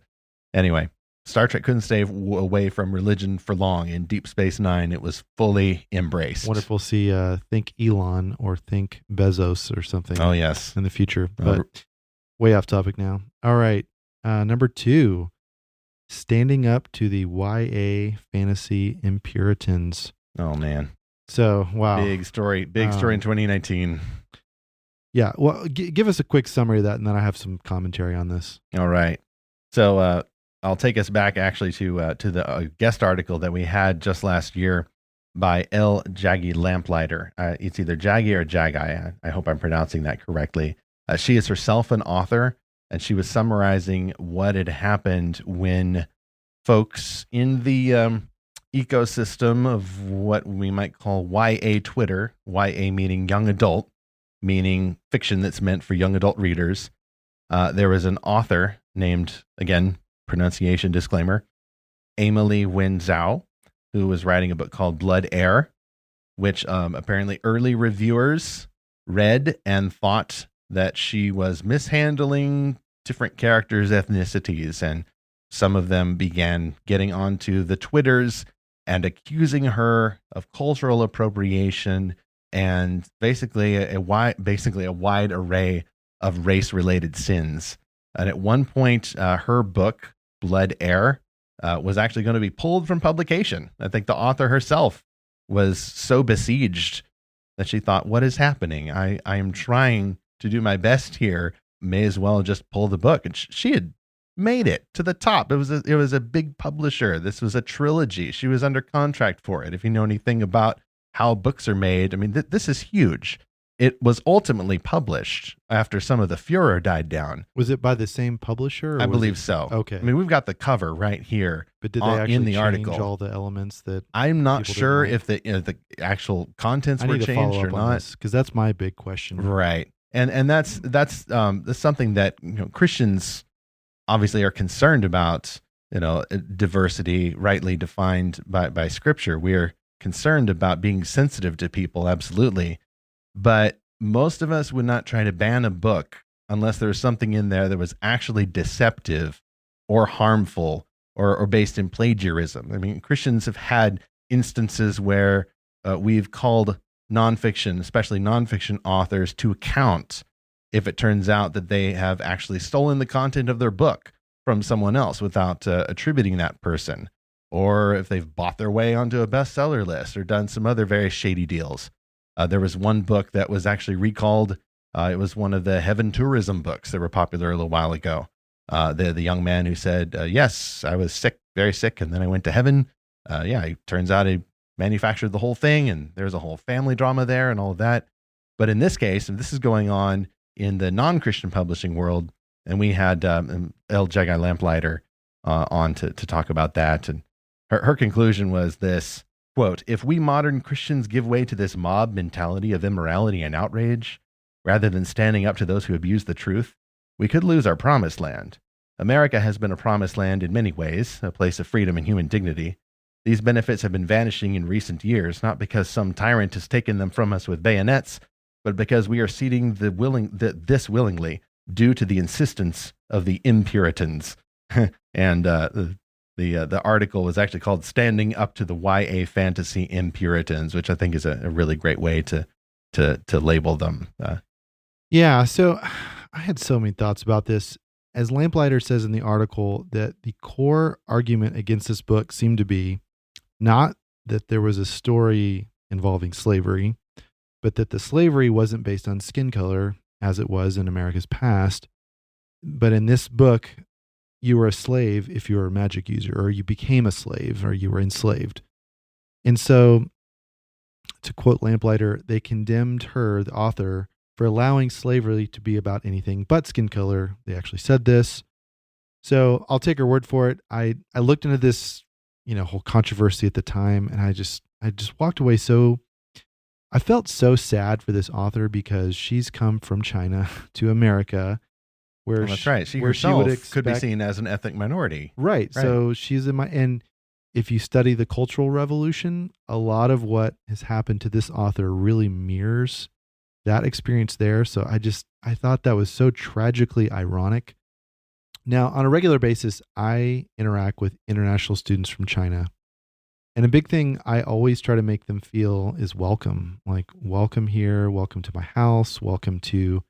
anyway, Star Trek couldn't stay away from religion for long. In Deep Space Nine, it was fully embraced. Wonder if we'll see Think Elon or Think Bezos or something. Oh, yes. In the future. But way off topic now. All right. Number 2, standing up to the YA fantasy impuritans. Oh, man. So, wow. Big story in 2019. Yeah. Well, give us a quick summary of that, and then I have some commentary on this. All right. So, I'll take us back actually to the guest article that we had just last year by L. Jaggi Lamplighter. It's either Jaggi or Jaggi. I hope I'm pronouncing that correctly. She is herself an author, and she was summarizing what had happened when folks in the ecosystem of what we might call YA Twitter, YA meaning young adult, meaning fiction that's meant for young adult readers. There was an author named, again, pronunciation disclaimer, Emily Wen Zhao, who was writing a book called Blood Heir, which apparently early reviewers read and thought that she was mishandling different characters' ethnicities, and some of them began getting onto the Twitters and accusing her of cultural appropriation and basically a wide array of race-related sins. And at one point, her book, Blood Heir, was actually going to be pulled from publication. I think the author herself was so besieged that she thought, what is happening? I am trying to do my best here. May as well just pull the book. And she had made it to the top. It was a big publisher. This was a trilogy. She was under contract for it. If you know anything about how books are made, I mean, this is huge. It was ultimately published after some of the furor died down. Was it by the same publisher? I believe so. Okay. I mean, we've got the cover right here. But did they actually in the change article all the elements that I'm not sure like? if the actual contents I were need to changed follow or up on not? this, because that's my big question. Right. And that's something that Christians obviously are concerned about. Diversity rightly defined by Scripture. We're concerned about being sensitive to people, absolutely. But most of us would not try to ban a book unless there was something in there that was actually deceptive or harmful or based in plagiarism. I mean, Christians have had instances where we've called nonfiction, especially nonfiction authors, to account if it turns out that they have actually stolen the content of their book from someone else without attributing that person, or if they've bought their way onto a bestseller list or done some other very shady deals. There was one book that was actually recalled. It was one of the heaven tourism books that were popular a little while ago. The young man who said, yes, I was sick, very sick, and then I went to heaven. It turns out he manufactured the whole thing, and there's a whole family drama there and all of that. But in this case, and this is going on in the non-Christian publishing world, and we had El Jedi Lamplighter on to talk about that. And her conclusion was this, quote, "If we modern Christians give way to this mob mentality of immorality and outrage, rather than standing up to those who abuse the truth, we could lose our promised land. America has been a promised land in many ways, a place of freedom and human dignity. These benefits have been vanishing in recent years, not because some tyrant has taken them from us with bayonets, but because we are ceding this willingly due to the insistence of the impuritans." And the article was actually called "Standing Up to the YA Fantasy Impuritans," which I think is a really great way to label them. Yeah, so I had so many thoughts about this. As Lamplighter says in the article, that the core argument against this book seemed to be not that there was a story involving slavery, but that the slavery wasn't based on skin color as it was in America's past. But in this book, you were a slave if you were a magic user, or you became a slave, or you were enslaved. And so, to quote Lamplighter, they condemned her, the author, for allowing slavery to be about anything but skin color. They actually said this. So I'll take her word for it. I looked into this, whole controversy at the time, and I just walked away I felt so sad for this author, because she's come from China to America, where well, that's right. She herself could be seen as an ethnic minority. Right. So she's and if you study the Cultural Revolution, a lot of what has happened to this author really mirrors that experience there. So I thought that was so tragically ironic. Now, on a regular basis, I interact with international students from China. And a big thing I always try to make them feel is welcome. Like, welcome here, welcome to my house, welcome to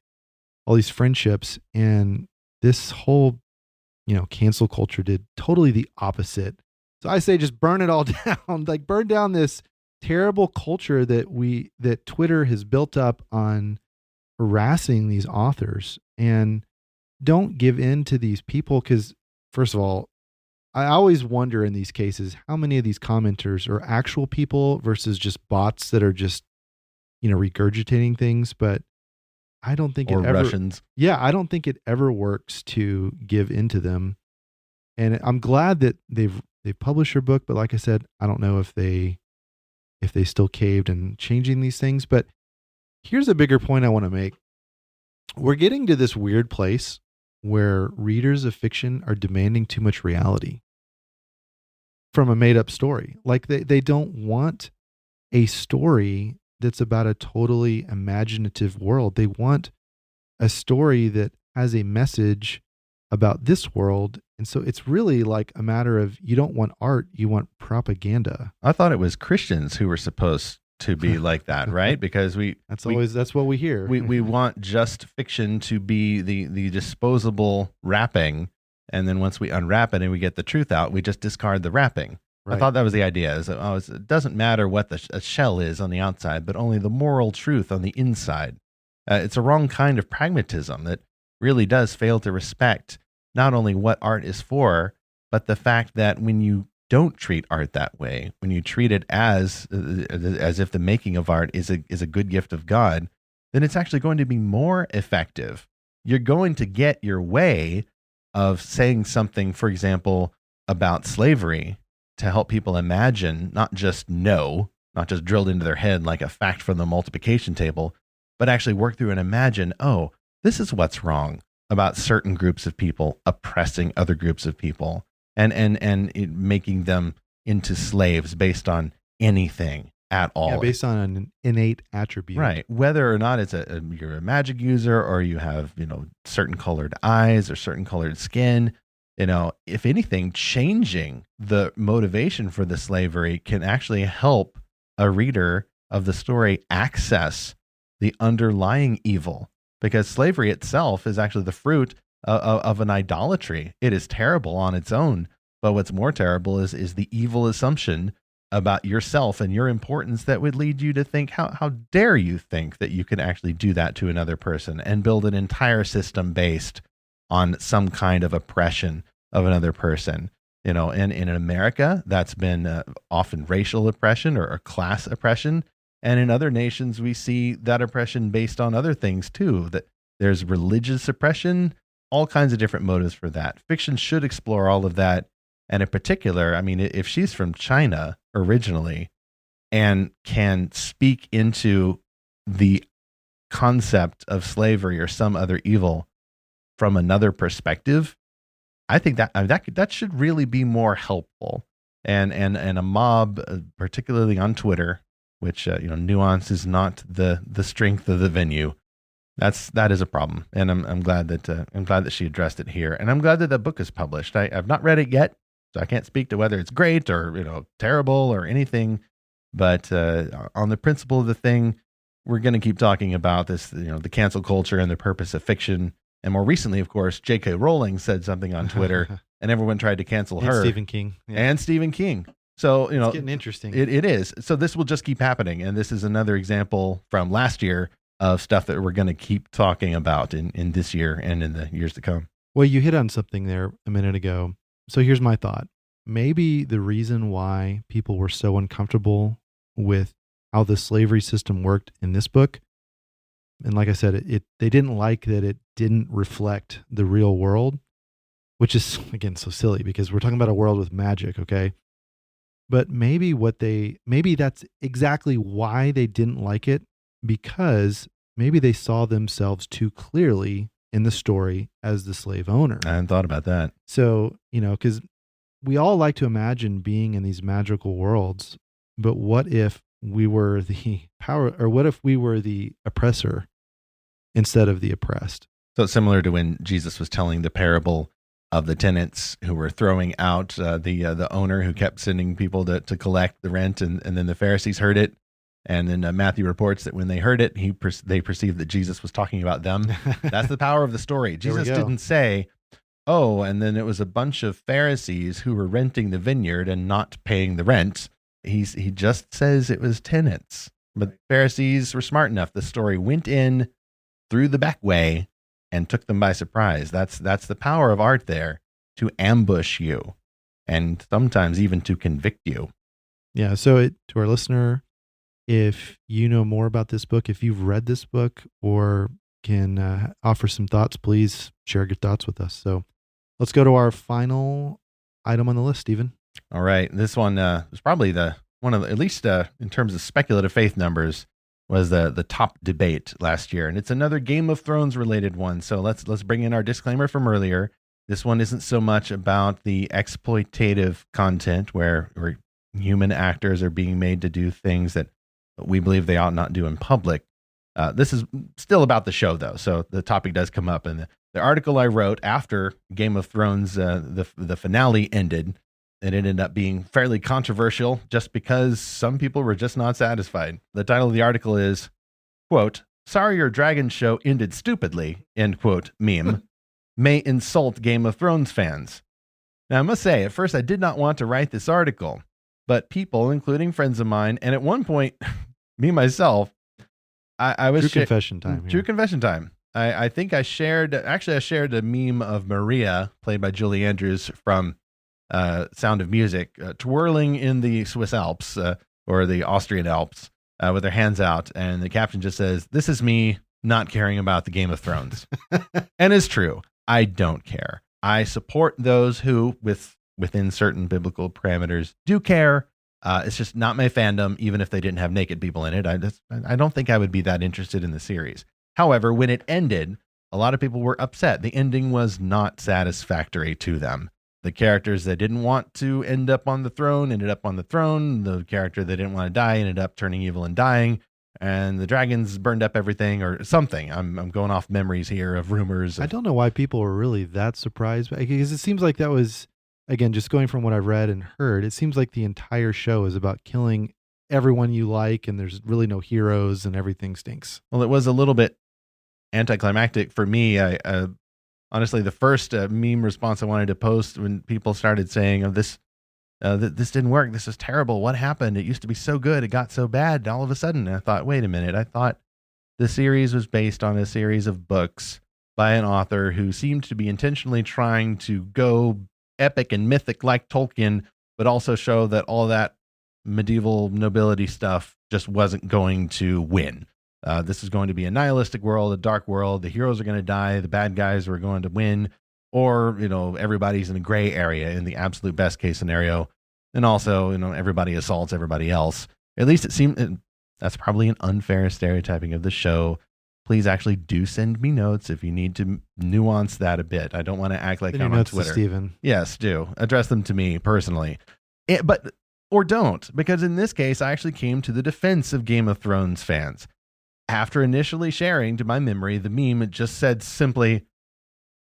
all these friendships. And this whole, cancel culture did totally the opposite. So I say just burn it all down, like burn down this terrible culture that Twitter has built up on harassing these authors, and don't give in to these people. Because first of all, I always wonder in these cases, how many of these commenters are actual people versus just bots that are just, regurgitating things. But I don't think Russians. Yeah. I don't think it ever works to give into them. And I'm glad that they've published her book. But like I said, I don't know if they still caved and changing these things. But here's a bigger point I want to make. We're getting to this weird place where readers of fiction are demanding too much reality from a made up story. Like they don't want a story that's about a totally imaginative world. They want a story that has a message about this world. And so it's really like a matter of, you don't want art, you want propaganda. I thought it was Christians who were supposed to be like that, right? Because that's what we hear. We want just fiction to be the disposable wrapping, and then once we unwrap it and we get the truth out, we just discard the wrapping. Right. I thought that was the idea. It doesn't matter what a shell is on the outside, but only the moral truth on the inside. It's a wrong kind of pragmatism that really does fail to respect not only what art is for, but the fact that when you don't treat art that way, when you treat it as if the making of art is a good gift of God, then it's actually going to be more effective. You're going to get your way of saying something, for example, about slavery, to help people imagine, not just drilled into their head like a fact from the multiplication table, but actually work through and imagine, oh, this is what's wrong about certain groups of people oppressing other groups of people, and making them into slaves based on anything at all. Yeah, based on an innate attribute. Right. Whether or not you're a magic user, or you have, certain colored eyes or certain colored skin, if anything, changing the motivation for the slavery can actually help a reader of the story access the underlying evil. Because slavery itself is actually the fruit of an idolatry. It is terrible on its own, but what's more terrible is the evil assumption about yourself and your importance that would lead you to think, how dare you think that you can actually do that to another person, and build an entire system based on some kind of oppression of another person. And in America, that's been often racial oppression or class oppression. And in other nations, we see that oppression based on other things too, that There's religious suppression, all kinds of different motives for that. Fiction should explore all of that. And in particular, I mean, if she's from China originally and can speak into the concept of slavery or some other evil from another perspective, I think that should really be more helpful. And a mob, particularly on Twitter, which nuance is not the strength of the venue. That is a problem, and I'm glad that she addressed it here, and I'm glad that the book is published. I've not read it yet, so I can't speak to whether it's great or terrible or anything. But on the principle of the thing, we're going to keep talking about this, the cancel culture and the purpose of fiction. And more recently, of course, J.K. Rowling said something on Twitter, and everyone tried to cancel her. Stephen King. Yeah. And Stephen King. So, it's getting interesting. It is. So this will just keep happening. And this is another example from last year of stuff that we're going to keep talking about in this year and in the years to come. Well, you hit on something there a minute ago. So here's my thought. Maybe the reason why people were so uncomfortable with how the slavery system worked in this book, and like I said, they didn't like that it didn't reflect the real world, which is, again, so silly because we're talking about a world with magic, okay? But maybe that's exactly why they didn't like it, because maybe they saw themselves too clearly in the story as the slave owner. I hadn't thought about that. So, because we all like to imagine being in these magical worlds, but what if we were the power, or what if we were the oppressor instead of the oppressed? So it's similar to when Jesus was telling the parable of the tenants who were throwing out the owner who kept sending people to collect the rent, and then the Pharisees heard it. And then Matthew reports that when they heard it, they perceived that Jesus was talking about them. That's the power of the story. Jesus didn't say, oh, and then it was a bunch of Pharisees who were renting the vineyard and not paying the rent. He just says it was tenants. But Pharisees were smart enough. The story went in through the back way and took them by surprise. That's the power of art there, to ambush you and sometimes even to convict you. Yeah. So to our listener, if you know more about this book, if you've read this book or can offer some thoughts, please share your thoughts with us. So let's go to our final item on the list, Stephen. All right. This one was probably one of the, at least in terms of speculative faith numbers, was the top debate last year. And it's another Game of Thrones related one. So let's bring in our disclaimer from earlier. This one isn't so much about the exploitative content where human actors are being made to do things that we believe they ought not do in public. This is still about the show, though. So the topic does come up. And the article I wrote after Game of Thrones, the finale ended, it ended up being fairly controversial just because some people were just not satisfied. The title of the article is, quote, "Sorry Your Dragon Show Ended Stupidly," end quote, meme, may insult Game of Thrones fans. Now, I must say, at first I did not want to write this article, but people, including friends of mine, and at one point, me myself, I was... True confession time. True confession time. I think I shared a meme of Maria, played by Julie Andrews from Sound of Music, twirling in the Swiss Alps or the Austrian Alps with her hands out. And the caption just says, "This is me not caring about the Game of Thrones." And it's true. I don't care. I support those who, within certain biblical parameters, do care. It's just not my fandom, even if they didn't have naked people in it. I don't think I would be that interested in the series. However, when it ended, a lot of people were upset. The ending was not satisfactory to them. The characters that didn't want to end up on the throne ended up on the throne. The character that didn't want to die ended up turning evil and dying. And the dragons burned up everything or something. I'm going off memories here of rumors. I don't know why people were really that surprised, because it seems like that was, again, just going from what I've read and heard, it seems like the entire show is about killing everyone you like, and there's really no heroes, and everything stinks. Well, it was a little bit anticlimactic for me. I honestly, the first meme response I wanted to post when people started saying, "Oh, this didn't work. This is terrible. What happened? It used to be so good. It got so bad all of a sudden." And I thought, wait a minute. I thought the series was based on a series of books by an author who seemed to be intentionally trying to go epic and mythic like Tolkien, but also show that all that medieval nobility stuff just wasn't going to win. This is going to be a nihilistic world, a dark world. The heroes are going to die. The bad guys are going to win. Or, everybody's in a gray area in the absolute best case scenario. And also, everybody assaults everybody else. At least it seemed that's probably an unfair stereotyping of the show. Please actually do send me notes if you need to nuance that a bit. I don't want to act like I'm on Twitter. Steven. Yes, do. Address them to me personally. Or don't, because in this case, I actually came to the defense of Game of Thrones fans. After initially sharing to my memory the meme, it just said simply,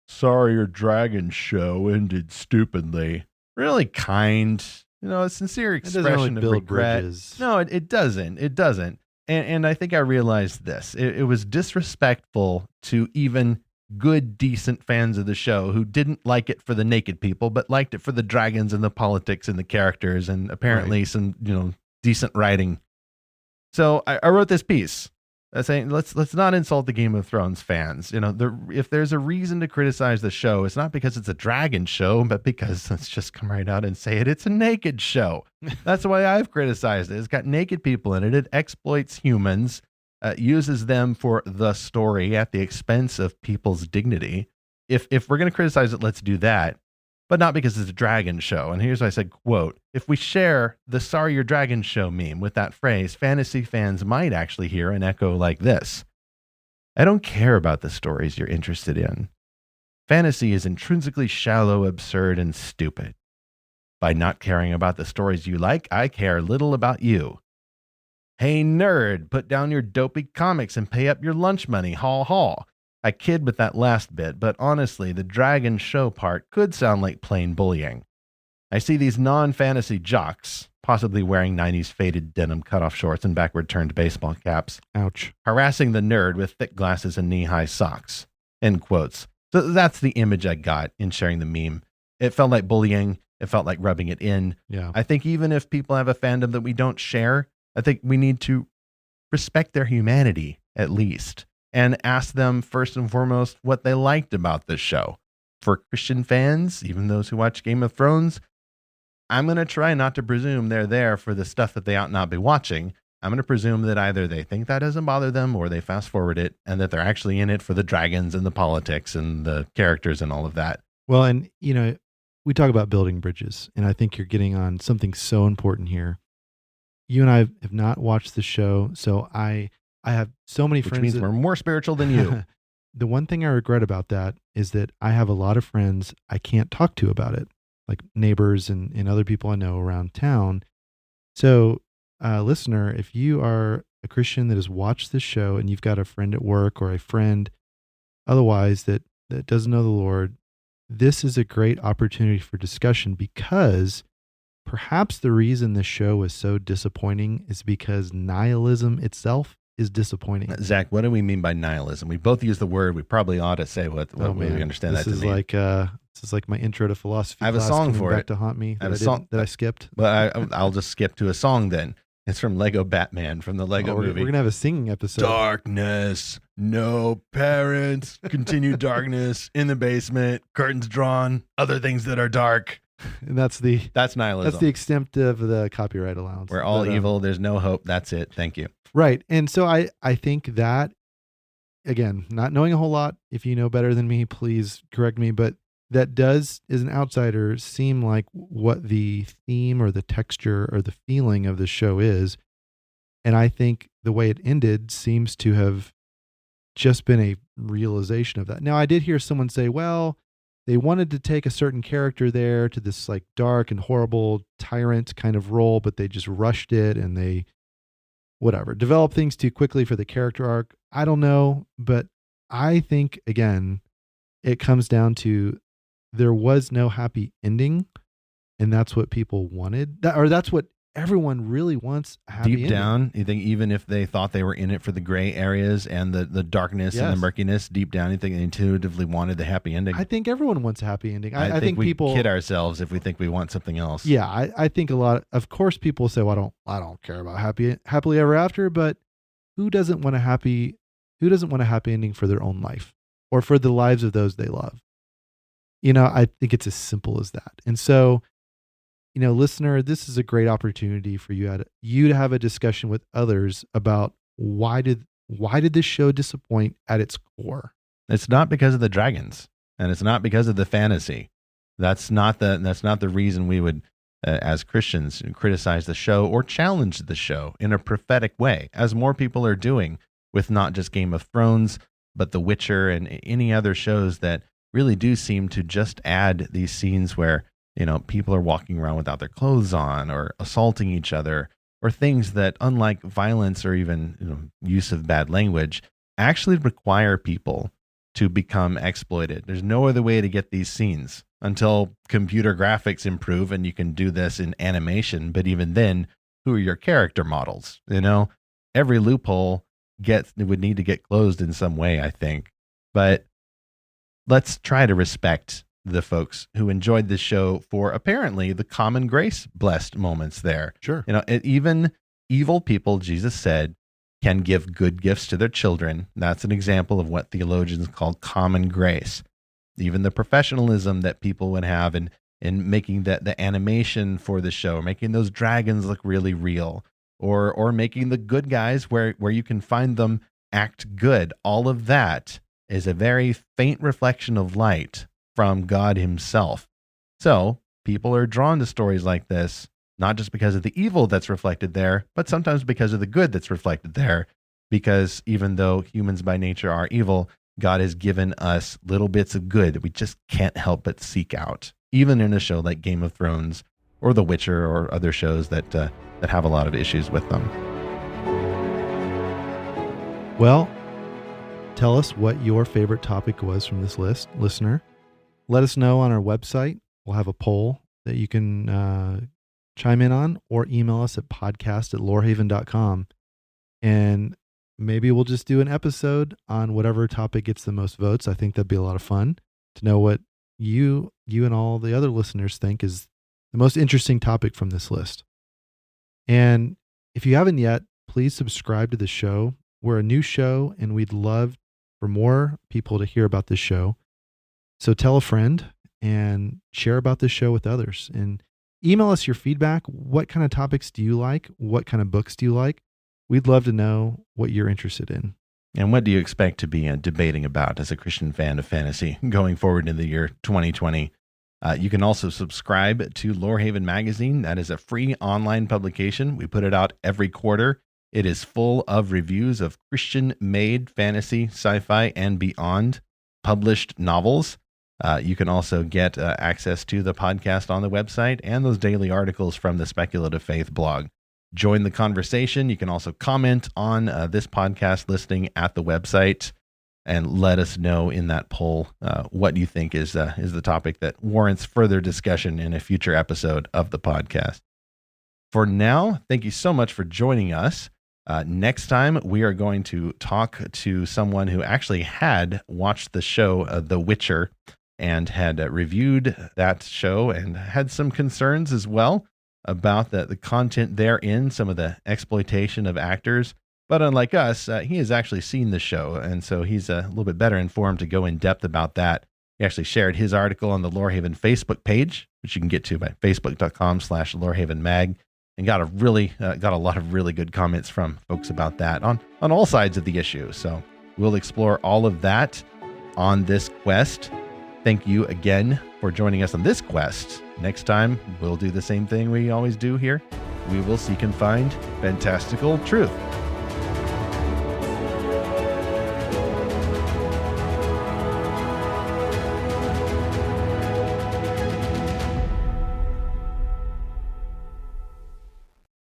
"Sorry your dragon show ended stupidly." Really kind, a sincere expression of regret. Bridges. No, it doesn't. It doesn't. And I think I realized this. It was disrespectful to even good, decent fans of the show who didn't like it for the naked people, but liked it for the dragons and the politics and the characters and apparently some, decent writing. So I wrote this piece saying, let's not insult the Game of Thrones fans. If there's a reason to criticize the show, it's not because it's a dragon show, but because let's just come right out and say it. It's a naked show. That's why I've criticized it. It's got naked people in it. It exploits humans, uses them for the story at the expense of people's dignity. If we're going to criticize it, let's do that. But not because it's a dragon show. And here's what I said, quote, "If we share the sorry your dragon show meme with that phrase, fantasy fans might actually hear an echo like this. I don't care about the stories you're interested in. Fantasy is intrinsically shallow, absurd, and stupid. By not caring about the stories you like, I care little about you. Hey, nerd, put down your dopey comics and pay up your lunch money, haw haw. I kid with that last bit, but honestly, the dragon show part could sound like plain bullying. I see these non-fantasy jocks, possibly wearing 90s faded denim cutoff shorts and backward-turned baseball caps. Ouch. Harassing the nerd with thick glasses and knee-high socks." End quotes. So that's the image I got in sharing the meme. It felt like bullying. It felt like rubbing it in. Yeah. I think even if people have a fandom that we don't share, I think we need to respect their humanity, at least, and ask them first and foremost what they liked about this show. For Christian fans, even those who watch Game of Thrones, I'm going to try not to presume they're there for the stuff that they ought not be watching. I'm going to presume that either they think that doesn't bother them or they fast forward it and that they're actually in it for the dragons and the politics and the characters and all of that. Well, and, we talk about building bridges, and I think you're getting on something so important here. You and I have not watched the show, so I have so many friends. Which means we're more spiritual than you. The one thing I regret about that is that I have a lot of friends I can't talk to about it, like neighbors and other people I know around town. So, listener, if you are a Christian that has watched this show and you've got a friend at work or a friend otherwise that doesn't know the Lord, this is a great opportunity for discussion, because perhaps the reason this show was so disappointing is because nihilism itself is disappointing. Zach, what do we mean by nihilism? We both use the word. We probably ought to say what we understand that to mean. This is like my intro to philosophy. I have a song for it. Back to haunt me. That I skipped. Well, I'll just skip to a song then. It's from Lego Batman, from the Lego movie. We're gonna have a singing episode. Darkness, no parents, continued darkness in the basement, curtains drawn, other things that are dark. And that's nihilism. That's the extent of the copyright allowance. We're all evil. There's no hope. That's it. Thank you. Right. And so I think that, again, not knowing a whole lot, if you know better than me, please correct me, but that does, as an outsider, seem like what the theme or the texture or the feeling of the show is. And I think the way it ended seems to have just been a realization of that. Now, I did hear someone say, well, they wanted to take a certain character there to this like dark and horrible tyrant kind of role, but they just rushed it and they, developed things too quickly for the character arc. I don't know, but I think, again, it comes down to there was no happy ending, and that's what people wanted. That's what everyone really wants, a happy ending. Deep down, you think even if they thought they were in it for the gray areas and the darkness and the murkiness, deep down, you think they intuitively wanted the happy ending? I think everyone wants a happy ending. I think we people kid ourselves if we think we want something else. Yeah, I think of course people say, well, I don't care about happily ever after, but who doesn't want a happy ending for their own life or for the lives of those they love? I think it's as simple as that. And so, listener, this is a great opportunity for you to have a discussion with others about why did Why did this show disappoint at its core? It's not because of the dragons, and it's not because of the fantasy. That's not the reason we would, as Christians, criticize the show or challenge the show in a prophetic way, as more people are doing with not just Game of Thrones, but The Witcher and any other shows that really do seem to just add these scenes where, people are walking around without their clothes on or assaulting each other, or things that, unlike violence or even use of bad language, actually require people to become exploited. There's no other way to get these scenes until computer graphics improve and you can do this in animation. But even then, who are your character models? Every loophole would need to get closed in some way, I think. But let's try to respect the folks who enjoyed this show for apparently the common grace blessed moments there. Sure. Even evil people, Jesus said, can give good gifts to their children. That's an example of what theologians call common grace. Even the professionalism that people would have in making the animation for the show, making those dragons look really real, or making the good guys where you can find them act good. All of that is a very faint reflection of light from God himself. So people are drawn to stories like this, not just because of the evil that's reflected there, but sometimes because of the good that's reflected there. Because even though humans by nature are evil, God has given us little bits of good that we just can't help but seek out, even in a show like Game of Thrones or The Witcher or other shows that have a lot of issues with them. Well, tell us what your favorite topic was from this list, listener. Let us know on our website. We'll have a poll that you can chime in on, or email us at podcast@lorehaven.com. And maybe we'll just do an episode on whatever topic gets the most votes. I think that'd be a lot of fun to know what you and all the other listeners think is the most interesting topic from this list. And if you haven't yet, please subscribe to the show. We're a new show, and we'd love for more people to hear about this show. So tell a friend and share about this show with others. And email us your feedback. What kind of topics do you like? What kind of books do you like? We'd love to know what you're interested in. And what do you expect to be debating about as a Christian fan of fantasy going forward in the year 2020? You can also subscribe to Lorehaven Magazine. That is a free online publication. We put it out every quarter. It is full of reviews of Christian-made fantasy, sci-fi, and beyond published novels. You can also get access to the podcast on the website and those daily articles from the Speculative Faith blog. Join the conversation. You can also comment on this podcast listing at the website and let us know in that poll what you think is the topic that warrants further discussion in a future episode of the podcast. For now, thank you so much for joining us. Next time, we are going to talk to someone who actually had watched the show The Witcher and had reviewed that show and had some concerns as well about the content therein, some of the exploitation of actors. But unlike us, he has actually seen the show, and so he's a little bit better informed to go in depth about that. He actually shared his article on the Lorehaven Facebook page, which you can get to by facebook.com/lorehavenmag, and got a lot of really good comments from folks about that on all sides of the issue. So we'll explore all of that on this quest. Thank you again for joining us on this quest. Next time, we'll do the same thing we always do here. We will seek and find fantastical truth.